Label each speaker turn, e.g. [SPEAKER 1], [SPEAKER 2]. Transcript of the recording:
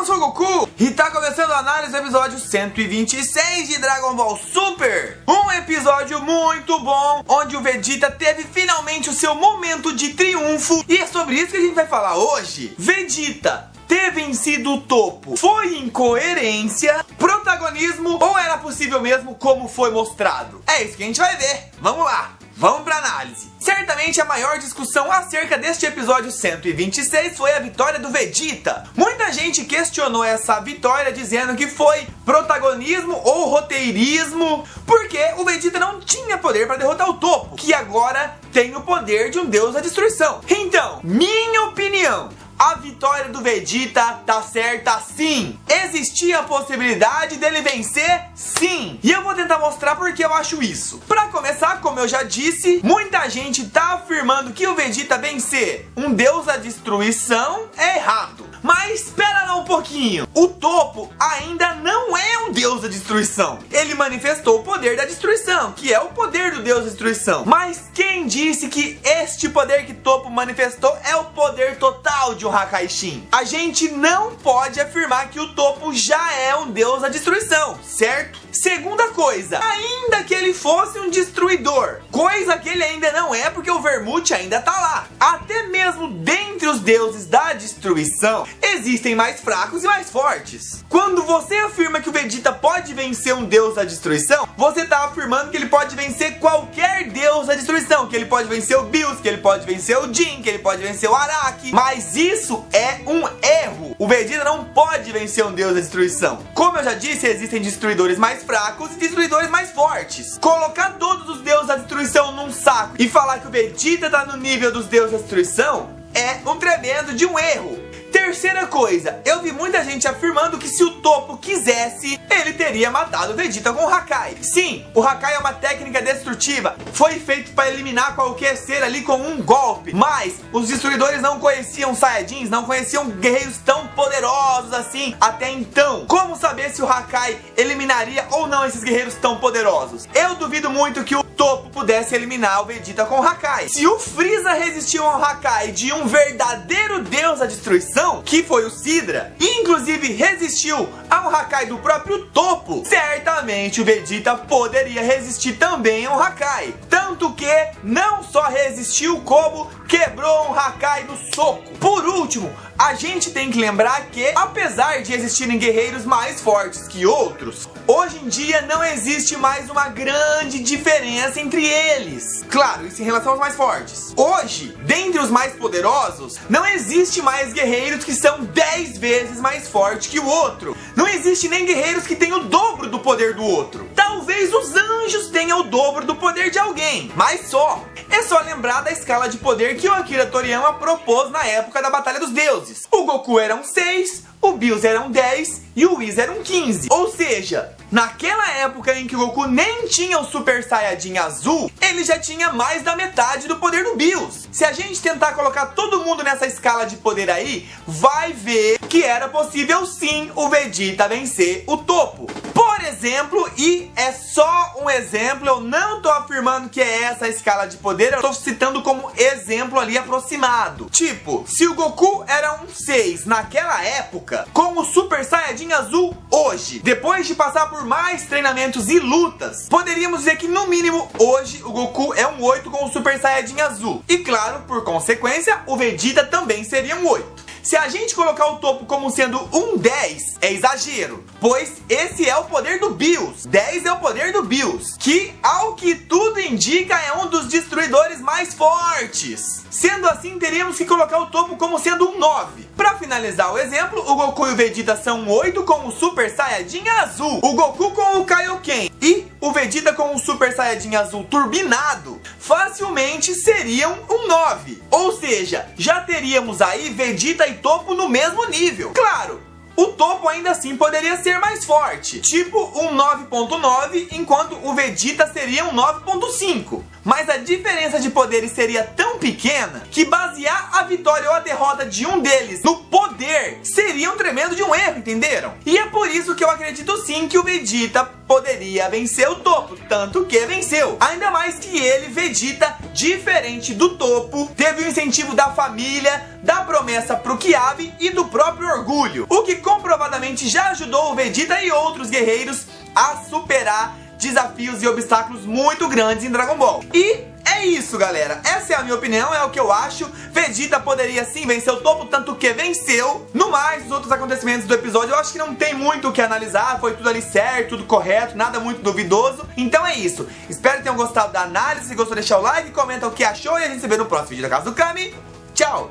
[SPEAKER 1] sou o Goku e tá começando a análise do episódio 126 de Dragon Ball Super. Um episódio muito bom, onde o Vegeta teve finalmente o seu momento de triunfo. E é sobre isso que a gente vai falar hoje. Vegeta ter vencido o topo foi incoerência, protagonismo ou era possível mesmo como foi mostrado? É isso que a gente vai ver. Vamos lá, vamos pra análise. Certamente a maior discussão acerca deste episódio 126 foi a vitória do Vegeta. Muita gente questionou essa vitória dizendo que foi protagonismo ou roteirismo, porque o Vegeta não tinha poder para derrotar o topo, que agora tem o poder de um deus da destruição. Então, minha opinião, a vitória do Vegeta tá certa sim. Existia a possibilidade dele vencer? Sim. E eu vou tentar mostrar por que eu acho isso. Pra começar, como eu já disse, muita gente tá afirmando que o Vegeta vencer um deus da destruição é errado. Mas espera lá um pouquinho. O topo ainda não é um deus da destruição. Ele manifestou o poder da destruição, que é o poder do deus da destruição. Mas quem disse que este poder que Topo manifestou é o poder total de Hakaishin? A gente não pode afirmar que o Topo já é um deus da destruição, certo? Segunda coisa, ainda que ele fosse um destruidor, coisa que ele ainda não é porque o Vermute ainda tá lá. Até mesmo dentre os deuses da destruição, existem mais fracos e mais fortes. Quando você afirma que o Vegeta pode vencer um deus da destruição, você tá afirmando que ele pode vencer qualquer deus da destruição, que ele pode vencer o Bills, que ele pode vencer o Jin, que ele pode vencer o Araki. Mas isso é um erro. O Vegeta não pode vencer um deus da destruição. Como eu já disse, existem destruidores mais fracos e destruidores mais fortes. Colocar todos os deuses da destruição num saco e falar que o Vegeta tá no nível dos deuses da destruição é um tremendo de um erro. Terceira coisa, eu vi muita gente afirmando que se o Topo quisesse, ele teria matado o Vegeta com o Hakai. Sim, o Hakai é uma técnica destrutiva, foi feito para eliminar qualquer ser ali com um golpe. Mas os destruidores não conheciam Saiyajins, não conheciam guerreiros tão poderosos assim até então. Como saber se o Hakai eliminaria ou não esses guerreiros tão poderosos? Eu duvido muito que o Topo pudesse eliminar o Vegeta com o Hakai. Se o Freeza resistiu ao Hakai de um verdadeiro deus da destruição, que foi o Sidra, e inclusive resistiu ao Hakai do próprio Topo, certamente o Vegeta poderia resistir também ao Hakai. Tanto que não só resistiu, como quebrou um Hakai no soco. Por último, a gente tem que lembrar que, apesar de existirem guerreiros mais fortes que outros, hoje em dia não existe mais uma grande diferença entre eles. Claro, isso em relação aos mais fortes. Hoje, dentre os mais poderosos, não existe mais guerreiros que são 10 vezes mais fortes que o outro. Não existe nem guerreiros que têm o dobro do poder do outro. Talvez os anjos tenham o dobro do poder de alguém, mas só. É só lembrar da escala de poder que o Akira Toriyama propôs na época da Batalha dos Deuses. O Goku era um 6, o Bills era um 10 e o Whis era um 15. Ou seja, naquela época em que o Goku nem tinha o Super Saiyajin azul, ele já tinha mais da metade do poder do Bills. Se a gente tentar colocar todo mundo nessa escala de poder aí, vai ver que era possível sim o Vegeta vencer o Topo. Por exemplo, e é só um exemplo, eu não tô afirmando que é essa a escala de poder, eu tô citando como exemplo ali aproximado. Tipo, se o Goku era um 6 naquela época, com o Super Saiyajin azul hoje, depois de passar por mais treinamentos e lutas, poderíamos dizer que no mínimo hoje o Goku é um 8 com o Super Saiyajin azul. E claro, por consequência, o Vegeta também seria um 8. Se a gente colocar o Topo como sendo um 10, é exagero, pois esse é o poder do Bills. 10 é o poder do Bills, que, ao que tudo indica, é um dos destruidores mais fortes. Sendo assim, teríamos que colocar o Topo como sendo um 9. Para finalizar o exemplo, o Goku e o Vegeta são um 8 com o Super Saiyajin azul, o Goku com o Kaioken e o Vegeta com o Super Saiyajin azul turbinado, facilmente seriam um 9. Ou seja, já teríamos aí Vegeta e Topo no mesmo nível. Claro, o Topo ainda assim poderia ser mais forte, tipo um 9.9, enquanto o Vegeta seria um 9.5. Mas a diferença de poderes seria tão pequena que basear a vitória ou a derrota de um deles no poder seria um tremendo de um erro, entenderam? E é por isso que eu acredito sim que o Vegeta poderia vencer o Topo, tanto que venceu. Ainda mais que ele, Vegeta, diferente do topo, teve o incentivo da família, da promessa pro Kiabi e do próprio orgulho, o que comprovadamente já ajudou o Vegeta e outros guerreiros a superar desafios e obstáculos muito grandes em Dragon Ball. E é isso, galera. Essa é a minha opinião, é o que eu acho. Vegeta poderia sim vencer o topo, tanto que venceu. No mais, os outros acontecimentos do episódio, eu acho que não tem muito o que analisar. Foi tudo ali certo, tudo correto, nada muito duvidoso. Então é isso. Espero que tenham gostado da análise. Se gostou, deixa o like, comenta o que achou e a gente se vê no próximo vídeo da Casa do Kami. Tchau!